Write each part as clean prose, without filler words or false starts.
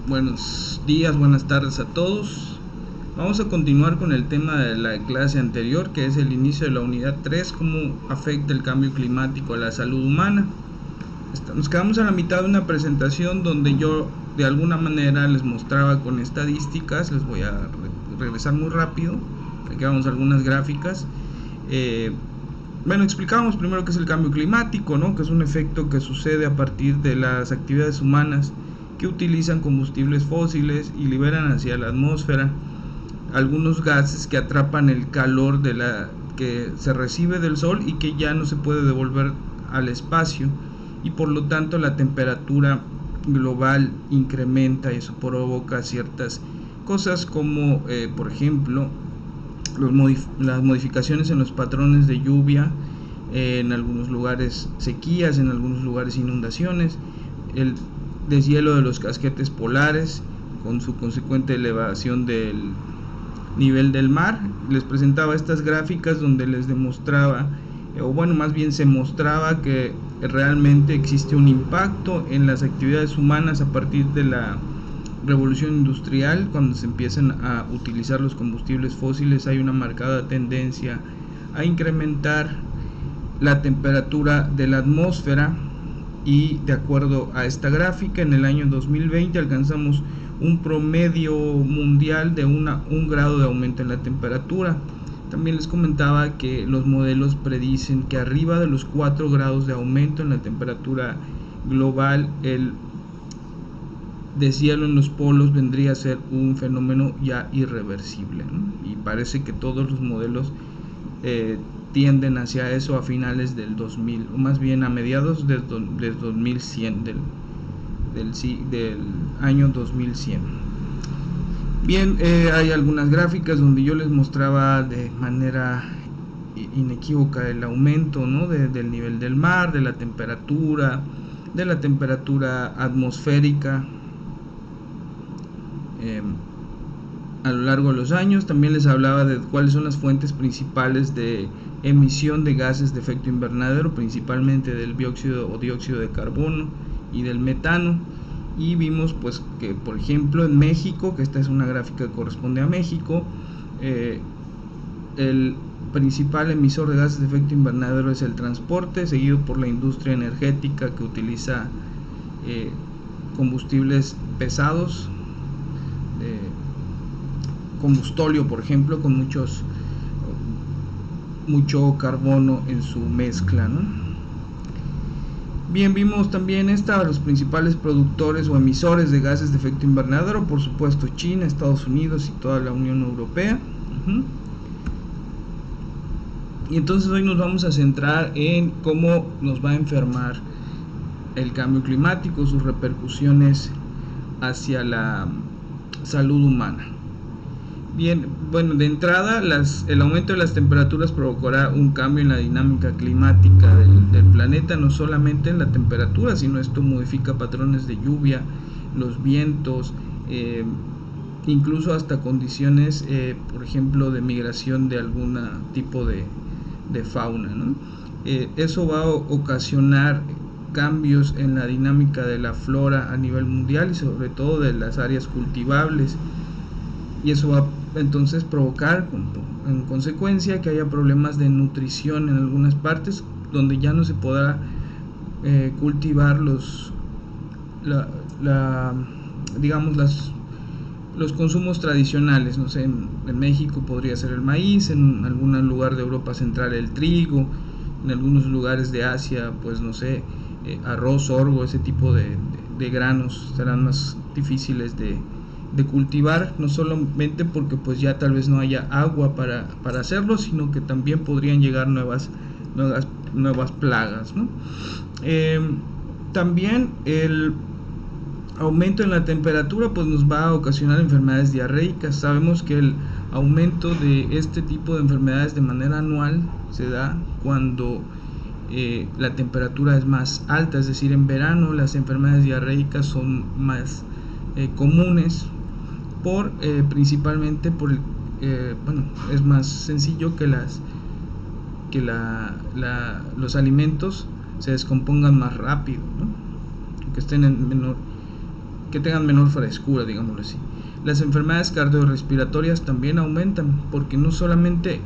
Buenos días, buenas tardes a todos. Vamos a continuar con el tema de la clase anterior, que es el inicio de la unidad 3, cómo afecta el cambio climático a la salud humana. Nos quedamos a la mitad de una presentación donde yo de alguna manera les mostraba con estadísticas. Les voy a regresar muy rápido. Aquí vamos a algunas gráficas. Explicábamos primero qué es el cambio climático, ¿no? Que es un efecto que sucede a partir de las actividades humanas que utilizan combustibles fósiles y liberan hacia la atmósfera algunos gases que atrapan el calor que se recibe del sol y que ya no se puede devolver al espacio, y por lo tanto la temperatura global incrementa, y eso provoca ciertas cosas como por ejemplo las modificaciones en los patrones de lluvia, en algunos lugares sequías, en algunos lugares inundaciones, el deshielo de los casquetes polares con su consecuente elevación del nivel del mar. Les presentaba estas gráficas donde les demostraba, más bien se mostraba que realmente existe un impacto en las actividades humanas a partir de la revolución industrial. Cuando se empiezan a utilizar los combustibles fósiles, hay una marcada tendencia a incrementar la temperatura de la atmósfera, y de acuerdo a esta gráfica, en el año 2020 alcanzamos un promedio mundial de un grado de aumento en la temperatura. También les comentaba que los modelos predicen que arriba de los 4 grados de aumento en la temperatura global, el deshielo en los polos vendría a ser un fenómeno ya irreversible, ¿no? Y parece que todos los modelos tienden hacia eso a finales del 2000, o más bien a mediados del 2100, del año 2100. Bien, hay algunas gráficas donde yo les mostraba de manera inequívoca el aumento, ¿no? del nivel del mar, de la temperatura atmosférica a lo largo de los años. También les hablaba de cuáles son las fuentes principales de emisión de gases de efecto invernadero, principalmente del dióxido de carbono y del metano. Y vimos pues que, por ejemplo, en México, que esta es una gráfica que corresponde a México, el principal emisor de gases de efecto invernadero es el transporte, seguido por la industria energética, que utiliza combustibles pesados, combustóleo, por ejemplo, con mucho carbono en su mezcla, ¿no? Bien, vimos también los principales productores o emisores de gases de efecto invernadero, por supuesto China, Estados Unidos y toda la Unión Europea. Y entonces hoy nos vamos a centrar en cómo nos va a enfermar el cambio climático, sus repercusiones hacia la salud humana. Bien, de entrada, el aumento de las temperaturas provocará un cambio en la dinámica climática del planeta, no solamente en la temperatura, sino esto modifica patrones de lluvia, los vientos, incluso hasta condiciones, por ejemplo, de migración de algún tipo de fauna, ¿no? Eso va a ocasionar cambios en la dinámica de la flora a nivel mundial y sobre todo de las áreas cultivables, y eso va entonces provocar en consecuencia que haya problemas de nutrición en algunas partes donde ya no se podrá cultivar los consumos tradicionales. No sé, en México podría ser el maíz, en algún lugar de Europa Central el trigo, en algunos lugares de Asia, pues no sé, arroz, sorgo, ese tipo de granos serán más difíciles de cultivar, no solamente porque pues ya tal vez no haya agua para hacerlo, sino que también podrían llegar nuevas plagas, ¿no? También el aumento en la temperatura pues nos va a ocasionar enfermedades diarreicas. Sabemos que el aumento de este tipo de enfermedades de manera anual se da cuando la temperatura es más alta, es decir, en verano las enfermedades diarreicas son más comunes, principalmente por es más sencillo que los alimentos se descompongan más rápido, ¿no? Que estén en menor que tengan menor frescura, digámoslo así. Las enfermedades cardiorrespiratorias también aumentan, porque no solamente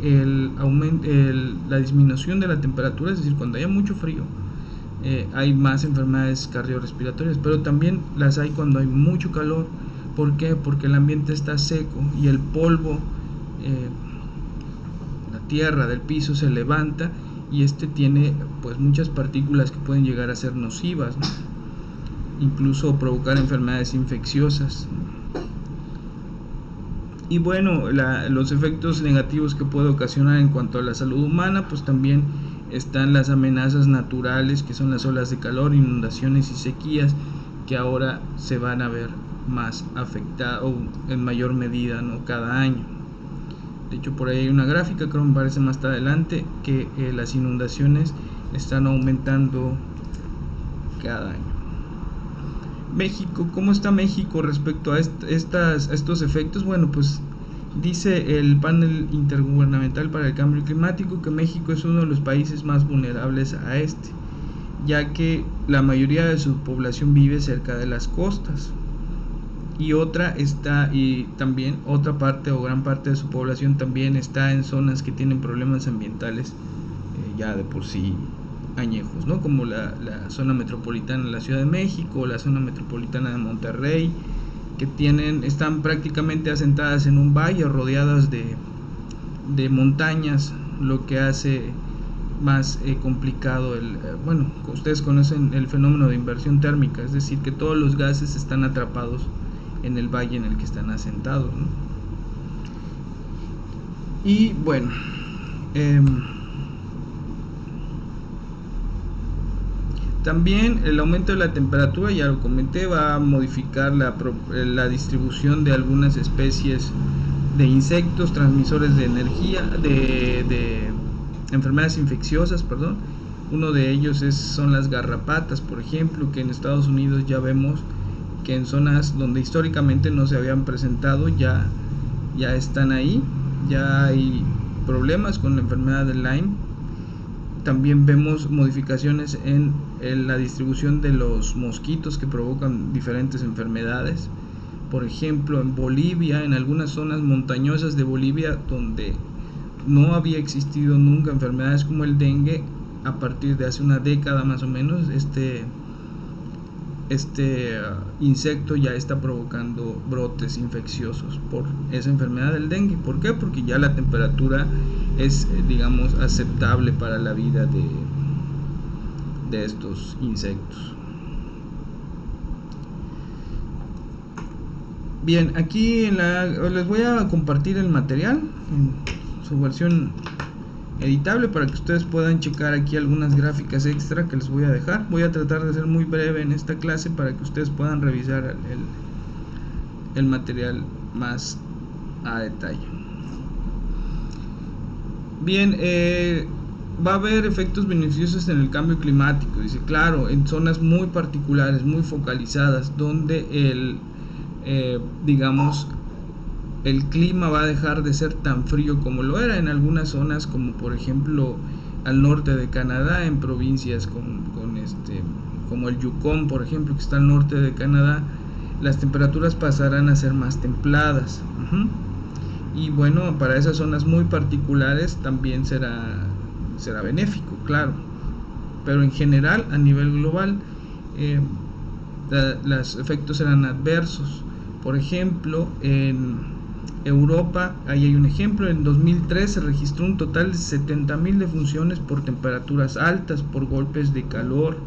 la disminución de la temperatura, es decir, cuando haya mucho frío, hay más enfermedades cardiorrespiratorias, pero también las hay cuando hay mucho calor. ¿Por qué? Porque el ambiente está seco y el polvo, la tierra del piso se levanta y tiene pues muchas partículas que pueden llegar a ser nocivas, ¿no? Incluso provocar enfermedades infecciosas. Y bueno, los efectos negativos que puede ocasionar en cuanto a la salud humana, pues también están las amenazas naturales, que son las olas de calor, inundaciones y sequías, que ahora se van a ver más afectadas o en mayor medida, ¿no?, cada año. De hecho, por ahí hay una gráfica, creo que me parece más adelante, que las inundaciones están aumentando cada año. México, ¿cómo está México respecto a estos efectos? Bueno, pues dice el panel intergubernamental para el cambio climático que México es uno de los países más vulnerables a ya que la mayoría de su población vive cerca de las costas y también otra parte o gran parte de su población también está en zonas que tienen problemas ambientales ya de por sí añejos, ¿no? Como la zona metropolitana de la Ciudad de México, la zona metropolitana de Monterrey, que están prácticamente asentadas en un valle, rodeadas de montañas, lo que hace más complicado bueno, ustedes conocen el fenómeno de inversión térmica, es decir, que todos los gases están atrapados en el valle en el que están asentados, ¿no? Y bueno, también el aumento de la temperatura, ya lo comenté, va a modificar la distribución de algunas especies de insectos transmisores de energía, de enfermedades infecciosas, perdón. Uno de ellos son las garrapatas, por ejemplo, que en Estados Unidos ya vemos que en zonas donde históricamente no se habían presentado ya están ahí, ya hay problemas con la enfermedad de Lyme. También vemos modificaciones en la distribución de los mosquitos que provocan diferentes enfermedades. Por ejemplo, en Bolivia, en algunas zonas montañosas de Bolivia, donde no había existido nunca enfermedades como el dengue, a partir de hace una década más o menos, este insecto ya está provocando brotes infecciosos por esa enfermedad del dengue. ¿Por qué? Porque ya la temperatura es, digamos, aceptable para la vida de estos insectos. Bien, aquí les voy a compartir el material en su versión editable para que ustedes puedan checar aquí algunas gráficas extra que les voy a dejar. Voy a tratar de ser muy breve en esta clase para que ustedes puedan revisar el material más a detalle. Bien, va a haber efectos beneficiosos en el cambio climático, dice, claro, en zonas muy particulares, muy focalizadas, donde digamos, el clima va a dejar de ser tan frío como lo era en algunas zonas, como por ejemplo al norte de Canadá, en provincias como el Yukon, por ejemplo, que está al norte de Canadá. Las temperaturas pasarán a ser más templadas. Y bueno, para esas zonas muy particulares también será benéfico, claro. Pero en general, a nivel global, los efectos serán adversos. Por ejemplo, en Europa, ahí hay un ejemplo, en 2003 se registró un total de 70.000 defunciones por temperaturas altas, por golpes de calor.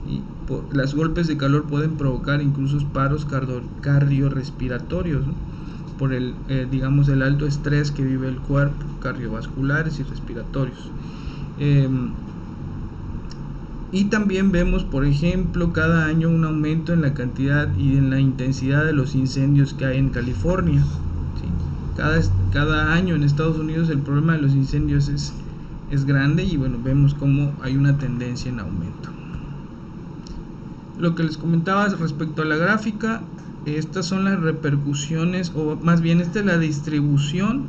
Y los golpes de calor pueden provocar incluso paros cardiorrespiratorios, ¿no?, por digamos, el alto estrés que vive el cuerpo, cardiovasculares y respiratorios. Y también vemos, por ejemplo, cada año un aumento en la cantidad y en la intensidad de los incendios que hay en California, ¿sí? Cada año en Estados Unidos el problema de los incendios es grande, y bueno, vemos cómo hay una tendencia en aumento. Lo que les comentaba respecto a la gráfica, estas son las repercusiones, o más bien esta es la distribución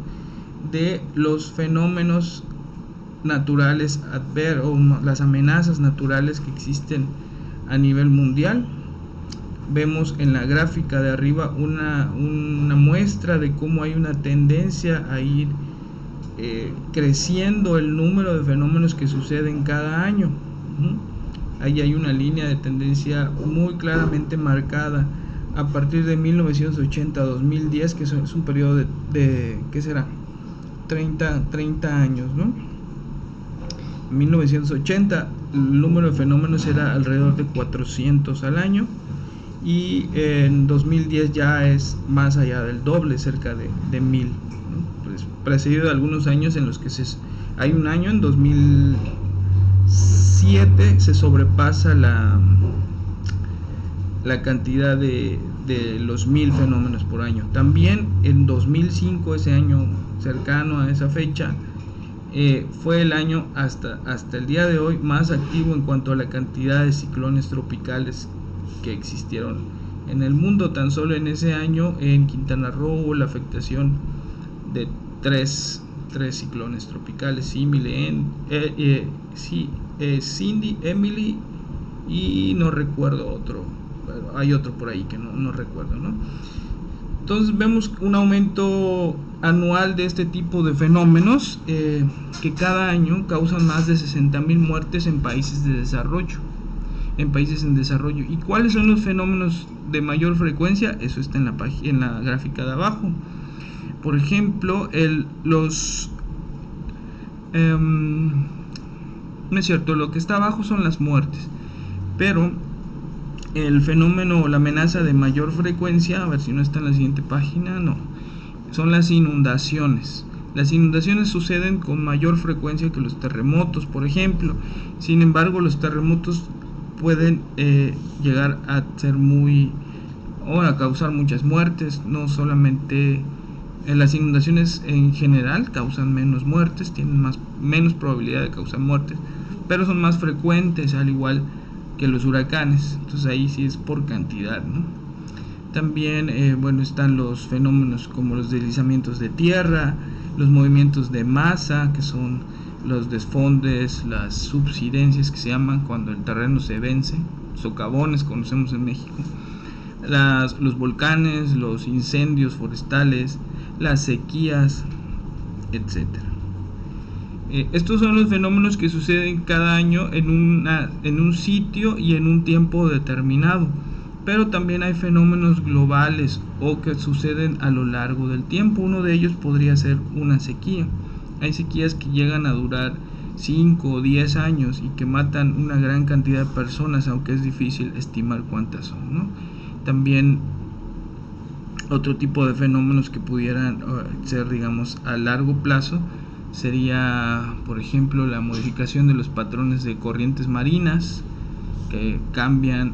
de los fenómenos naturales o las amenazas naturales que existen a nivel mundial. vemos en la gráfica de arriba una muestra de cómo hay una tendencia a ir creciendo el número de fenómenos que suceden cada año. Ahí hay una línea de tendencia muy claramente marcada a partir de 1980 a 2010, que es un periodo de ¿qué será? 30 años, ¿no? En 1980 el número de fenómenos era alrededor de 400 al año, y en 2010 ya es más allá del doble, cerca de 1000, ¿no? Pues, precedido de algunos años en los que hay un año, en 2007 se sobrepasa la cantidad de los 1000 fenómenos por año. También en 2005, ese año cercano a esa fecha, fue el año hasta el día de hoy más activo en cuanto a la cantidad de ciclones tropicales que existieron en el mundo. Tan solo en ese año en Quintana Roo hubo la afectación de tres ciclones tropicales: Cindy, Emily y no recuerdo otro, pero hay otro por ahí que no recuerdo, ¿no? Entonces vemos un aumento anual de este tipo de fenómenos, que cada año causan más de 60,000 muertes en países en desarrollo. ¿Y cuáles son los fenómenos de mayor frecuencia? Eso está en la gráfica de abajo. Por ejemplo, no es cierto, lo que está abajo son las muertes, pero el fenómeno, la amenaza de mayor frecuencia, a ver si no está en la siguiente página, no, son las inundaciones. Las inundaciones suceden con mayor frecuencia que los terremotos, por ejemplo. Sin embargo, los terremotos pueden llegar a ser a causar muchas muertes. No solamente las inundaciones en general causan menos muertes, tienen menos probabilidad de causar muertes, pero son más frecuentes, al igual que los huracanes. Entonces ahí sí es por cantidad, ¿no? También están los fenómenos como los deslizamientos de tierra, los movimientos de masa, que son los desfondes, las subsidencias, que se llaman cuando el terreno se vence, socavones conocemos en México, los volcanes, los incendios forestales, las sequías, etcétera. Estos son los fenómenos que suceden cada año en un sitio y en un tiempo determinado, pero también hay fenómenos globales o que suceden a lo largo del tiempo. Uno de ellos podría ser una sequía. Hay sequías que llegan a durar 5 o 10 años y que matan una gran cantidad de personas, aunque es difícil estimar cuántas son, ¿no? También otro tipo de fenómenos que pudieran ser, digamos, a largo plazo sería, por ejemplo, la modificación de los patrones de corrientes marinas, que cambian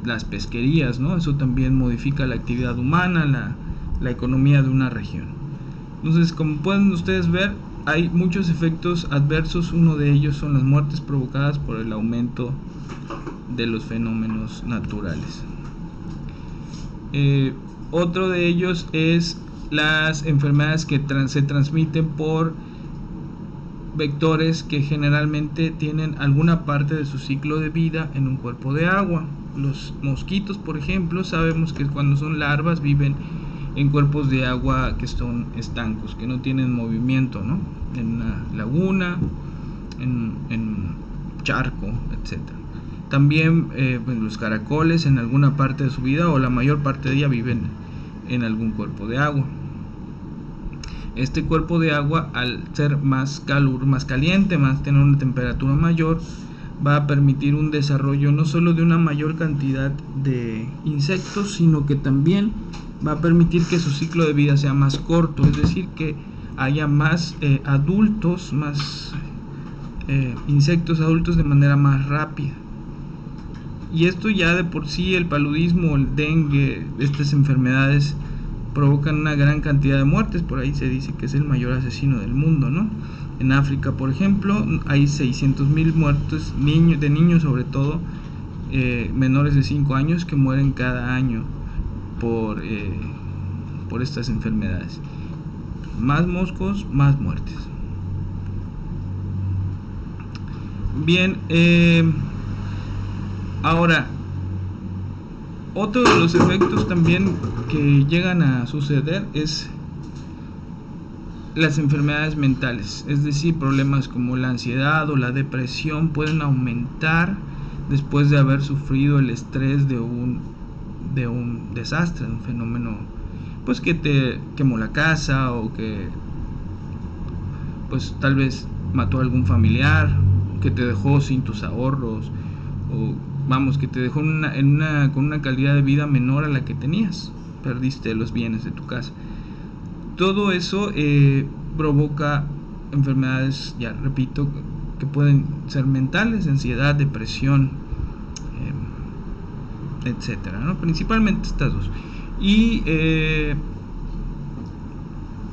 las pesquerías, ¿no? Eso también modifica la actividad humana, la economía de una región. Entonces, como pueden ustedes ver, hay muchos efectos adversos. Uno de ellos son las muertes provocadas por el aumento de los fenómenos naturales. Otro de ellos es las enfermedades que se transmiten por vectores que generalmente tienen alguna parte de su ciclo de vida en un cuerpo de agua. Los mosquitos, por ejemplo, sabemos que cuando son larvas viven en cuerpos de agua que son estancos, que no tienen movimiento, ¿no? En una laguna, en un charco, etc. También los caracoles en alguna parte de su vida, o la mayor parte de ella, viven en algún cuerpo de agua. Este cuerpo de agua, al ser más caliente, más tener una temperatura mayor, va a permitir un desarrollo no solo de una mayor cantidad de insectos, sino que también va a permitir que su ciclo de vida sea más corto, es decir, que haya más adultos, más insectos adultos de manera más rápida. Y esto ya de por sí, el paludismo, el dengue, estas enfermedades provocan una gran cantidad de muertes. Por ahí se dice que es el mayor asesino del mundo, ¿no? En África, por ejemplo, hay 600,000 muertos de niños, sobre todo menores de 5 años, que mueren cada año por estas enfermedades. Más moscos, más muertes. Bien, Ahora, otro de los efectos también que llegan a suceder es las enfermedades mentales, es decir, problemas como la ansiedad o la depresión pueden aumentar después de haber sufrido el estrés de un desastre, un fenómeno pues que te quemó la casa, o que pues tal vez mató a algún familiar, que te dejó sin tus ahorros, o vamos, que te dejó con una calidad de vida menor a la que tenías, perdiste los bienes de tu casa. Todo eso provoca enfermedades, ya repito, que pueden ser mentales, ansiedad, depresión, etcétera, ¿no? Principalmente estas dos. Y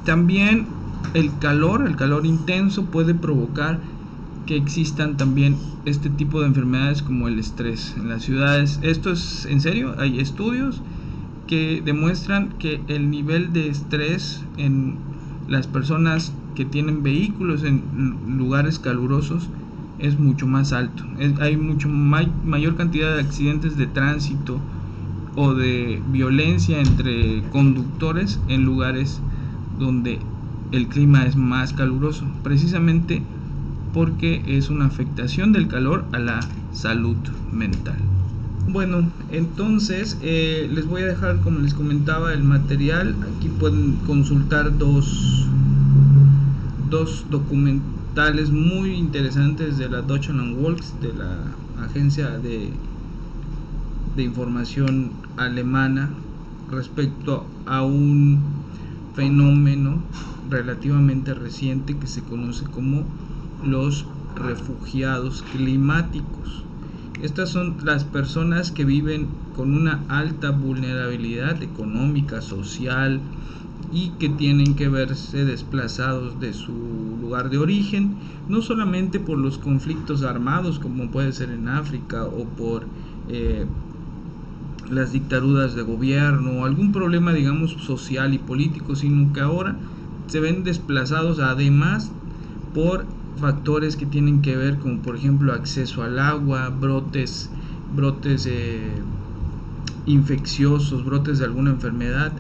también el calor intenso puede provocar que existan también este tipo de enfermedades como el estrés en las ciudades. Esto es en serio, hay estudios que demuestran que el nivel de estrés en las personas que tienen vehículos en lugares calurosos es mucho más alto. Hay mucho mayor cantidad de accidentes de tránsito o de violencia entre conductores en lugares donde el clima es más caluroso, precisamente porque es una afectación del calor a la salud mental. Bueno, entonces les voy a dejar, como les comentaba, el material. Aquí pueden consultar dos documentales muy interesantes de la Deutsche Welles, de la agencia de información alemana, respecto a un fenómeno relativamente reciente que se conoce como los refugiados climáticos. Estas son las personas que viven con una alta vulnerabilidad económica, social, y que tienen que verse desplazados de su lugar de origen, no solamente por los conflictos armados como puede ser en África, o por las dictaduras de gobierno o algún problema, digamos, social y político, sino que ahora se ven desplazados además por factores que tienen que ver con, por ejemplo, acceso al agua, brotes infecciosos, brotes de alguna enfermedad.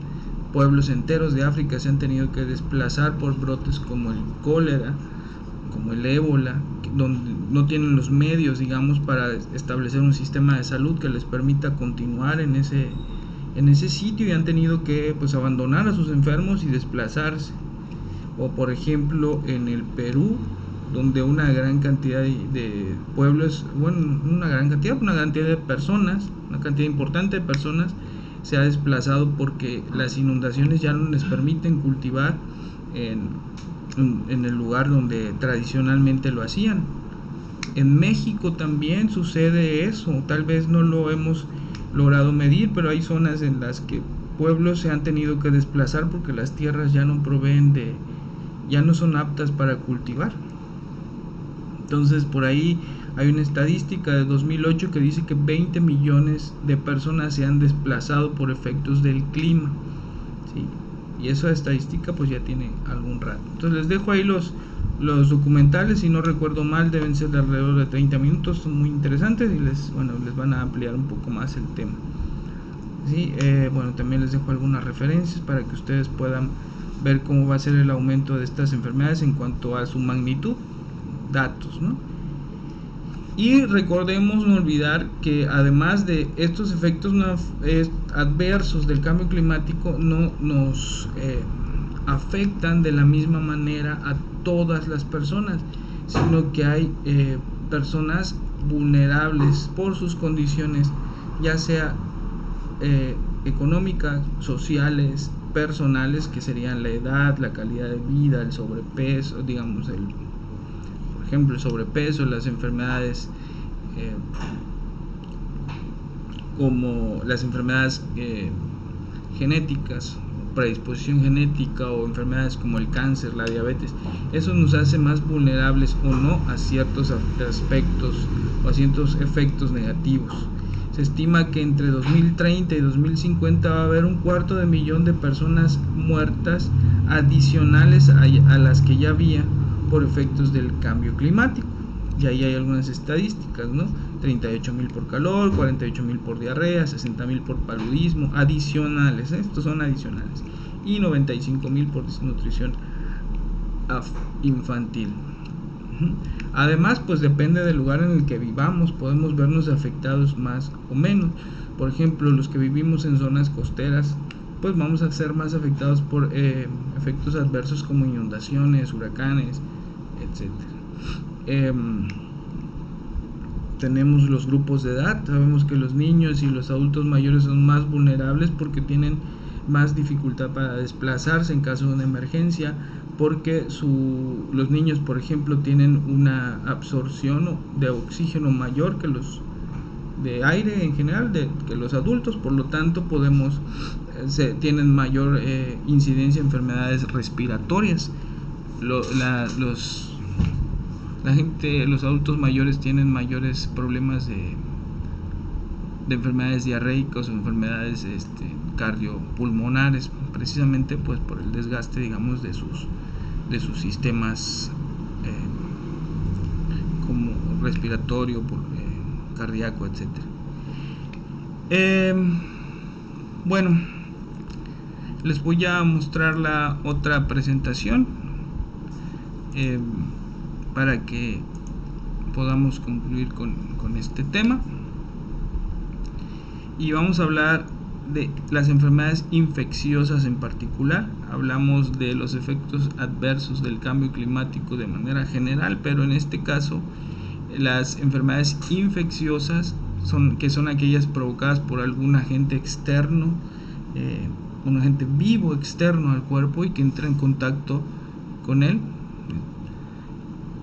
Pueblos enteros de África se han tenido que desplazar por brotes como el cólera, como el ébola, donde no tienen los medios, digamos, para establecer un sistema de salud que les permita continuar en ese sitio, y han tenido que pues abandonar a sus enfermos y desplazarse. O por ejemplo en el Perú, donde una gran cantidad de pueblos, una cantidad de personas, una cantidad importante de personas se ha desplazado porque las inundaciones ya no les permiten cultivar en el lugar donde tradicionalmente lo hacían. En México también sucede eso, tal vez no lo hemos logrado medir, pero hay zonas en las que pueblos se han tenido que desplazar porque las tierras ya no ya no son aptas para cultivar. Entonces por ahí hay una estadística de 2008 que dice que 20 millones de personas se han desplazado por efectos del clima, ¿sí? Y esa estadística pues ya tiene algún rato. Entonces les dejo ahí los documentales, si no recuerdo mal deben ser de alrededor de 30 minutos, son muy interesantes y les van a ampliar un poco más el tema, ¿sí? También les dejo algunas referencias para que ustedes puedan ver cómo va a ser el aumento de estas enfermedades en cuanto a su magnitud, datos, ¿no? Y recordemos no olvidar que además de estos efectos adversos del cambio climático, no nos afectan de la misma manera a todas las personas, sino que hay personas vulnerables por sus condiciones, ya sea económicas, sociales, personales, que serían la edad, la calidad de vida, el sobrepeso, digamos, por ejemplo, el sobrepeso, las enfermedades como las enfermedades genéticas, predisposición genética, o enfermedades como el cáncer, la diabetes. Eso nos hace más vulnerables o no a ciertos aspectos o a ciertos efectos negativos. Se estima que entre 2030 y 2050 va a haber 250,000 de personas muertas adicionales a las que ya había por efectos del cambio climático. Y ahí hay algunas estadísticas, ¿no? 38,000 por calor, 48,000 por diarrea, 60,000 por paludismo, adicionales, estos son adicionales, y 95,000 por desnutrición infantil. Además, pues depende del lugar en el que vivamos, podemos vernos afectados más o menos. Por ejemplo, los que vivimos en zonas costeras, pues vamos a ser más afectados por efectos adversos como inundaciones, huracanes, etc. Tenemos los grupos de edad. Sabemos que los niños y los adultos mayores son más vulnerables porque tienen más dificultad para desplazarse en caso de una emergencia, porque los niños, por ejemplo, tienen una absorción de oxígeno mayor que los de aire en general que los adultos, por lo tanto tienen mayor incidencia de enfermedades respiratorias. Los adultos mayores tienen mayores problemas de enfermedades diarreicas o enfermedades cardiopulmonares, precisamente pues por el desgaste, digamos, de sus sistemas como respiratorio, cardíaco, etcétera. Bueno, les voy a mostrar la otra presentación para que podamos concluir con este tema, y vamos a hablar de las enfermedades infecciosas en particular. Hablamos de los efectos adversos del cambio climático de manera general, pero en este caso las enfermedades infecciosas son aquellas provocadas por algún agente externo, un agente vivo externo al cuerpo y que entra en contacto con él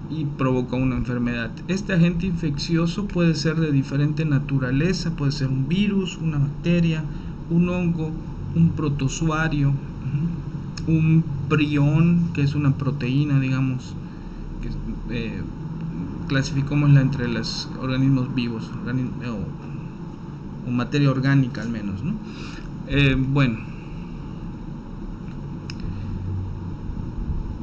y provoca una enfermedad. Este agente infeccioso puede ser de diferente naturaleza, puede ser un virus, una bacteria, un hongo, un protozoario, un prión, que es una proteína, digamos, que clasificámosla entre los organismos vivos, o materia orgánica al menos, ¿no? Bueno,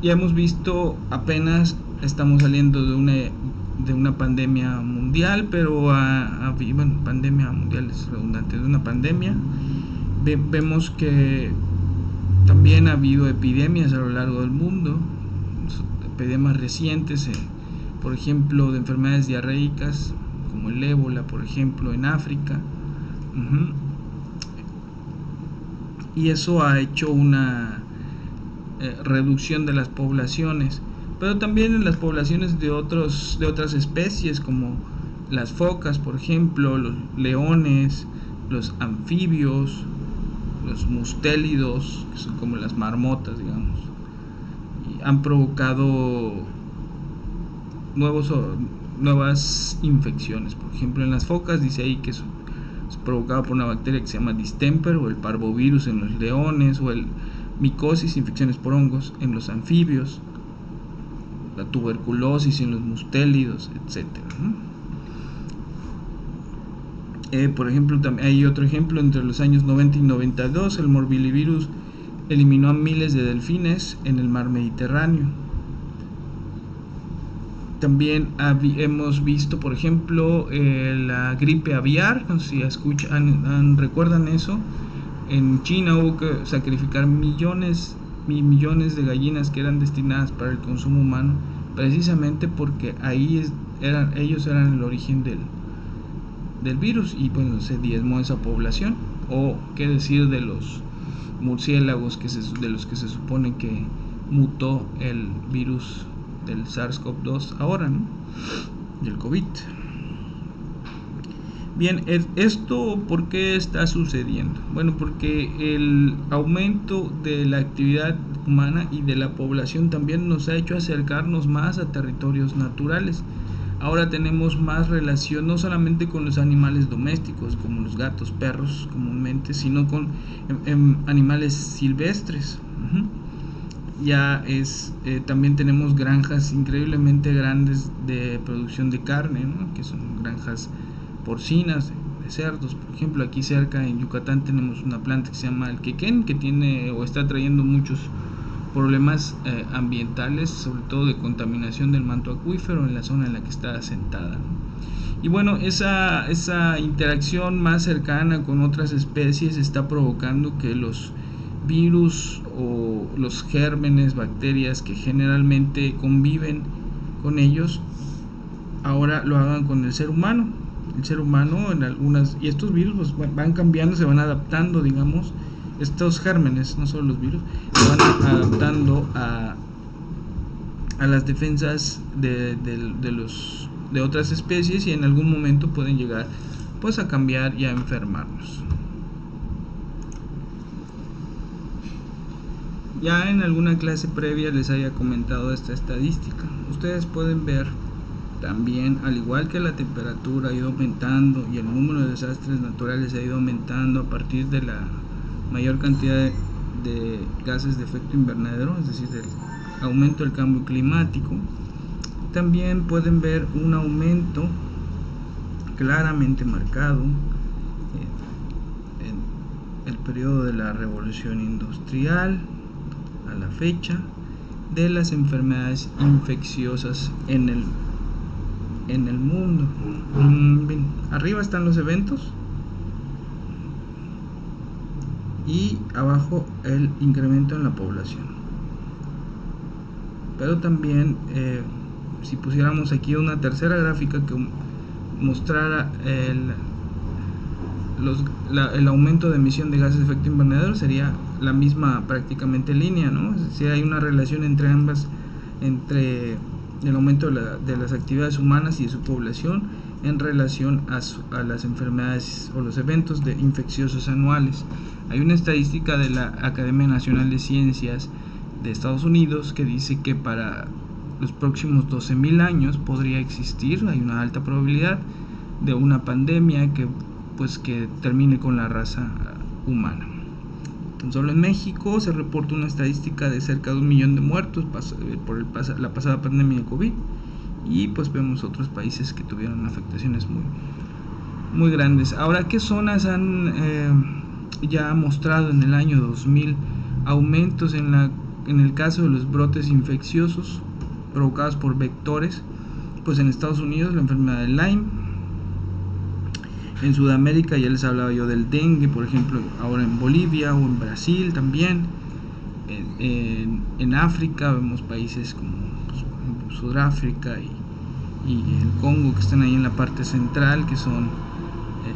ya hemos visto, apenas estamos saliendo de una pandemia mundial, pero pandemia mundial es redundante, de una pandemia. Vemos que también ha habido epidemias a lo largo del mundo, epidemias recientes, por ejemplo, de enfermedades diarreicas, como el ébola, por ejemplo, en África. Y eso ha hecho una reducción de las poblaciones, pero también en las poblaciones de otras especies, como las focas, por ejemplo, los leones, los anfibios, los mustélidos, que son como las marmotas, digamos, y han provocado nuevas infecciones. Por ejemplo, en las focas dice ahí que es provocado por una bacteria que se llama distemper, o el parvovirus en los leones, o el micosis, infecciones por hongos en los anfibios, la tuberculosis en los mustélidos, etcétera, ¿no? Por ejemplo, también hay otro ejemplo: entre los años 90 y 92 el morbillivirus eliminó a miles de delfines en el mar Mediterráneo. También hemos visto, por ejemplo, la gripe aviar. No sé si recuerdan eso. En China hubo que sacrificar millones de gallinas que eran destinadas para el consumo humano, precisamente porque ellos eran el origen del virus, y bueno, se diezmó esa población. O qué decir de los murciélagos, de los que se supone que mutó el virus del SARS-CoV-2 ahora, ¿no? Del COVID. Bien, ¿esto por qué está sucediendo? Bueno, porque el aumento de la actividad humana y de la población también nos ha hecho acercarnos más a territorios naturales. Ahora tenemos más relación no solamente con los animales domésticos, como los gatos, perros comúnmente, sino con animales silvestres. También tenemos granjas increíblemente grandes de producción de carne, ¿no? Que son granjas porcinas, de cerdos. Por ejemplo, aquí cerca en Yucatán tenemos una planta que se llama el Quequén, que tiene o está trayendo muchos problemas ambientales, sobre todo de contaminación del manto acuífero en la zona en la que está asentada, ¿no? Y bueno, esa interacción más cercana con otras especies está provocando que los virus o los gérmenes, bacterias que generalmente conviven con ellos, ahora lo hagan con el ser humano. El ser humano en algunas, y estos virus pues van cambiando, se van adaptando, digamos, estos gérmenes, no solo los virus, se van adaptando a las defensas de otras especies, y en algún momento pueden llegar pues a cambiar y a enfermarnos. Ya en alguna clase previa les haya comentado esta estadística. Ustedes pueden ver también, al igual que la temperatura ha ido aumentando y el número de desastres naturales ha ido aumentando a partir de la mayor cantidad de gases de efecto invernadero, es decir, del aumento del cambio climático, también pueden ver un aumento claramente marcado en el periodo de la revolución industrial a la fecha de las enfermedades infecciosas en el mundo. Bien, arriba están los eventos y abajo el incremento en la población. Pero también si pusiéramos aquí una tercera gráfica que mostrara el aumento de emisión de gases de efecto invernadero, sería la misma prácticamente línea, ¿no? Es decir, hay una relación entre ambas, entre el aumento de las actividades humanas y de su población en relación a las enfermedades o los eventos infecciosos anuales. Hay una estadística de la Academia Nacional de Ciencias de Estados Unidos que dice que para los próximos 12.000 años podría existir, hay una alta probabilidad de una pandemia que termine con la raza humana. Solo en México se reporta una estadística de cerca de 1 millón de muertos por la pasada pandemia de COVID, y pues vemos otros países que tuvieron afectaciones muy, muy grandes. Ahora, ¿qué zonas han ya mostrado en el año 2000 aumentos en el caso de los brotes infecciosos provocados por vectores? Pues en Estados Unidos la enfermedad de Lyme, en Sudamérica ya les hablaba yo del dengue, por ejemplo, ahora en Bolivia o en Brasil también. En África vemos países como Sudáfrica y el Congo, que están ahí en la parte central, que son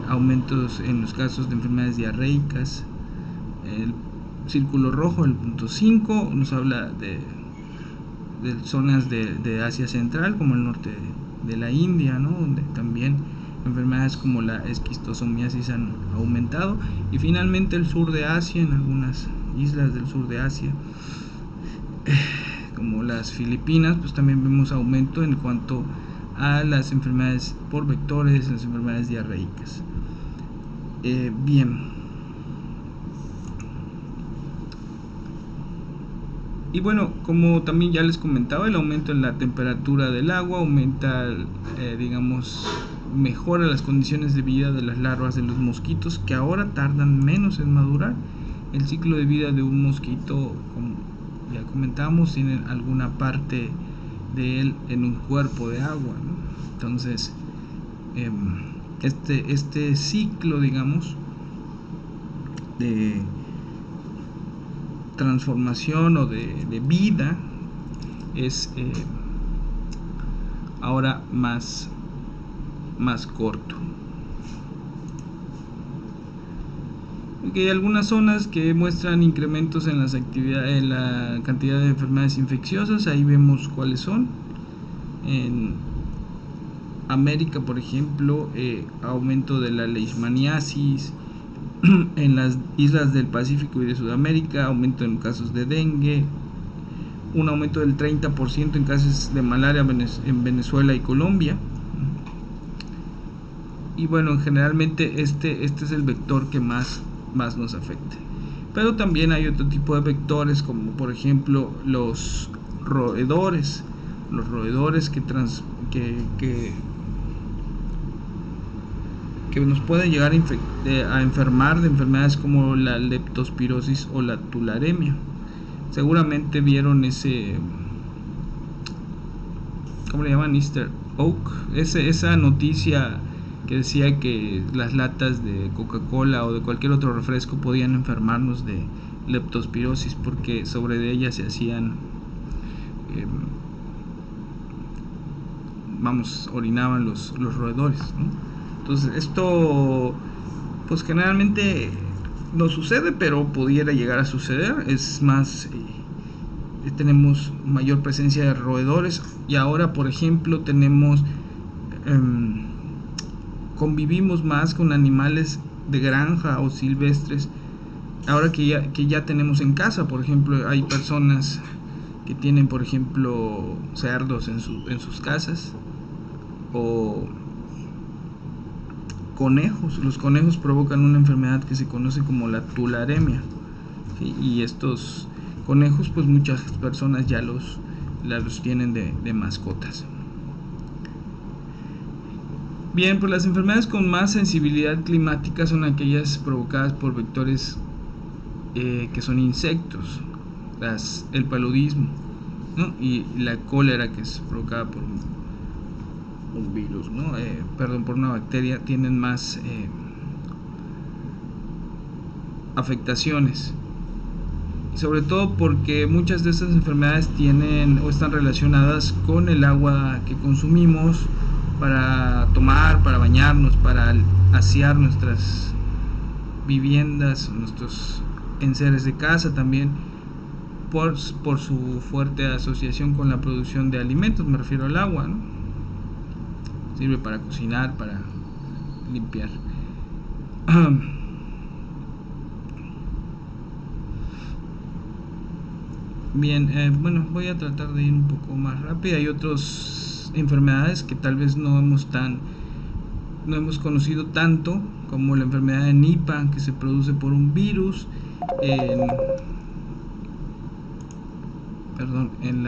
aumentos en los casos de enfermedades diarreicas. El círculo rojo, el punto 5, nos habla de zonas de Asia Central, como el norte de la India, ¿no? Donde también enfermedades como la esquistosomiasis han aumentado. Y finalmente el sur de Asia, en algunas islas del sur de Asia, como las Filipinas, pues también vemos aumento en cuanto a las enfermedades por vectores, las enfermedades diarreicas. Bien. Y bueno, como también ya les comentaba, el aumento en la temperatura del agua aumenta, mejora las condiciones de vida de las larvas de los mosquitos, que ahora tardan menos en madurar. El ciclo de vida de un mosquito, como ya comentamos, tiene alguna parte de él en un cuerpo de agua, ¿no? Entonces, este ciclo, digamos, de transformación o de vida es ahora más corto. Hay algunas zonas que muestran incrementos en en la cantidad de enfermedades infecciosas. Ahí vemos cuáles son. En América, por ejemplo, aumento de la leishmaniasis. En las islas del Pacífico y de Sudamérica, aumento en casos de dengue, un aumento del 30% en casos de malaria en Venezuela y Colombia. Y bueno, generalmente este es el vector que más nos afecta. Pero también hay otro tipo de vectores, como por ejemplo los roedores. Los roedores que nos pueden llegar a enfermar de enfermedades como la leptospirosis o la tularemia. seguramente vieron ese, ¿cómo le llaman? Easter Oak, esa noticia que decía que las latas de Coca-Cola o de cualquier otro refresco podían enfermarnos de leptospirosis porque sobre de ellas se hacían, orinaban los roedores, ¿no? Entonces esto pues generalmente no sucede, pero pudiera llegar a suceder. Es más, tenemos mayor presencia de roedores y ahora, por ejemplo, convivimos más con animales de granja o silvestres. Ahora que ya tenemos en casa, por ejemplo, hay personas que tienen, por ejemplo, cerdos en sus casas, o conejos. Los conejos provocan una enfermedad que se conoce como la tularemia, ¿sí? Y estos conejos, pues muchas personas ya los tienen de mascotas. Bien, pues las enfermedades con más sensibilidad climática son aquellas provocadas por vectores que son insectos, el paludismo, ¿no? Y la cólera, que es provocada por un virus, ¿no? Por una bacteria, tienen más afectaciones, sobre todo porque muchas de estas enfermedades tienen o están relacionadas con el agua que consumimos para tomar, para bañarnos, para asear nuestras viviendas, nuestros enseres de casa también, por su fuerte asociación con la producción de alimentos. Me refiero al agua, ¿no? Sirve para cocinar, para limpiar. Bien, bueno, voy a tratar de ir un poco más rápido. Hay otras enfermedades que tal vez no hemos conocido tanto, como la enfermedad de Nipah, que se produce por un virus en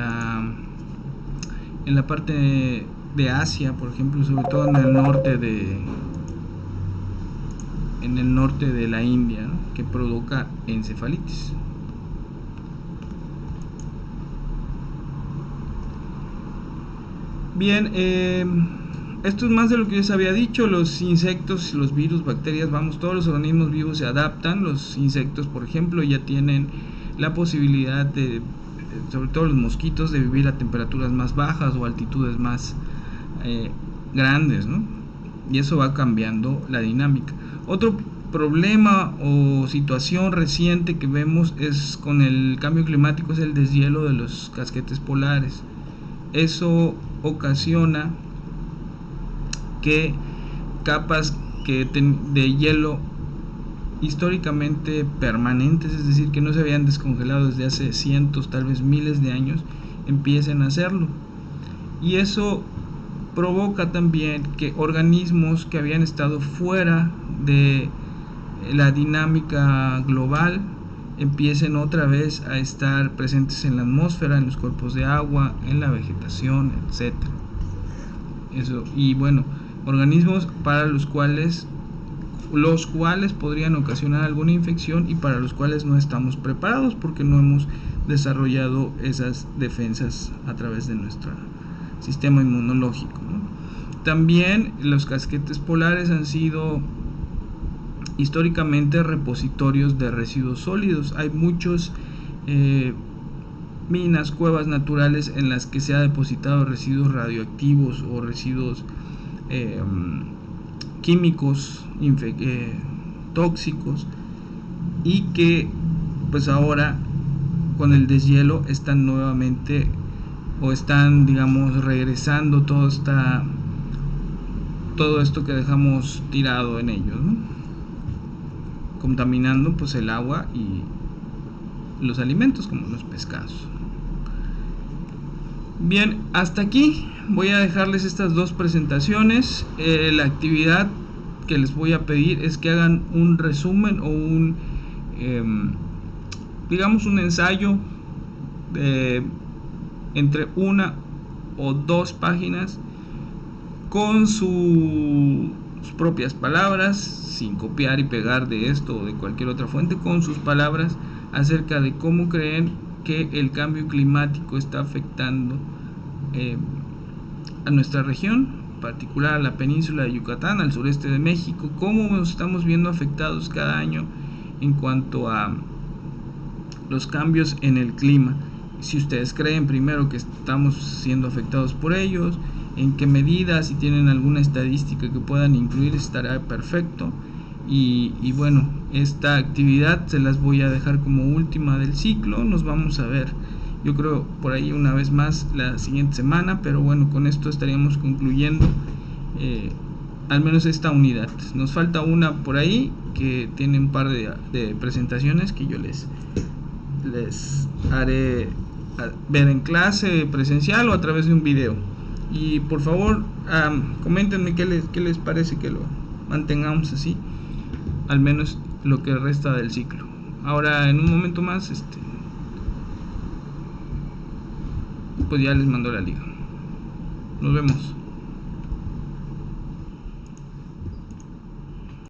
la parte de Asia, por ejemplo, sobre todo en el norte de la India, ¿no? Que provoca encefalitis. Bien, esto es más de lo que yo les había dicho. Los insectos, los virus, bacterias, todos los organismos vivos se adaptan. Los insectos, por ejemplo, ya tienen la posibilidad de, sobre todo los mosquitos, de vivir a temperaturas más bajas o altitudes más grandes, ¿no? Y eso va cambiando la dinámica. Otro problema o situación reciente que vemos es con el cambio climático, es el deshielo de los casquetes polares. Eso ocasiona que capas de hielo históricamente permanentes, es decir, que no se habían descongelado desde hace cientos, tal vez miles de años, empiecen a hacerlo. Y eso provoca también que organismos que habían estado fuera de la dinámica global empiecen otra vez a estar presentes en la atmósfera, en los cuerpos de agua, en la vegetación, etc. Eso, y bueno, organismos para los cuales podrían ocasionar alguna infección y para los cuales no estamos preparados porque no hemos desarrollado esas defensas a través de nuestro sistema inmunológico, ¿no? También los casquetes polares han sido históricamente repositorios de residuos sólidos. Hay muchos minas, cuevas naturales en las que se ha depositado residuos radioactivos o residuos químicos tóxicos, y que pues ahora con el deshielo están nuevamente, o están, digamos, regresando todo esto que dejamos tirado en ellos, ¿no? Contaminando pues el agua y los alimentos, como los pescados. Bien, hasta aquí voy a dejarles estas dos presentaciones. La actividad que les voy a pedir es que hagan un resumen o digamos un ensayo de entre 1 o 2 páginas con sus propias palabras, sin copiar y pegar de esto o de cualquier otra fuente, con sus palabras, acerca de cómo creen que el cambio climático está afectando a nuestra región, en particular a la península de Yucatán, al sureste de México, cómo nos estamos viendo afectados cada año en cuanto a los cambios en el clima. Si ustedes creen primero que estamos siendo afectados por ellos, en qué medida, si tienen alguna estadística que puedan incluir, estará perfecto. Y bueno, esta actividad se las voy a dejar como última del ciclo. Nos vamos a ver, yo creo, por ahí una vez más la siguiente semana, pero bueno, con esto estaríamos concluyendo al menos esta unidad. Nos falta una por ahí que tiene un par de presentaciones que yo les haré ver en clase presencial o a través de un video. Y por favor, coméntenme qué les parece que lo mantengamos así, al menos lo que resta del ciclo. Ahora, en un momento más, pues ya les mando la liga. Nos vemos.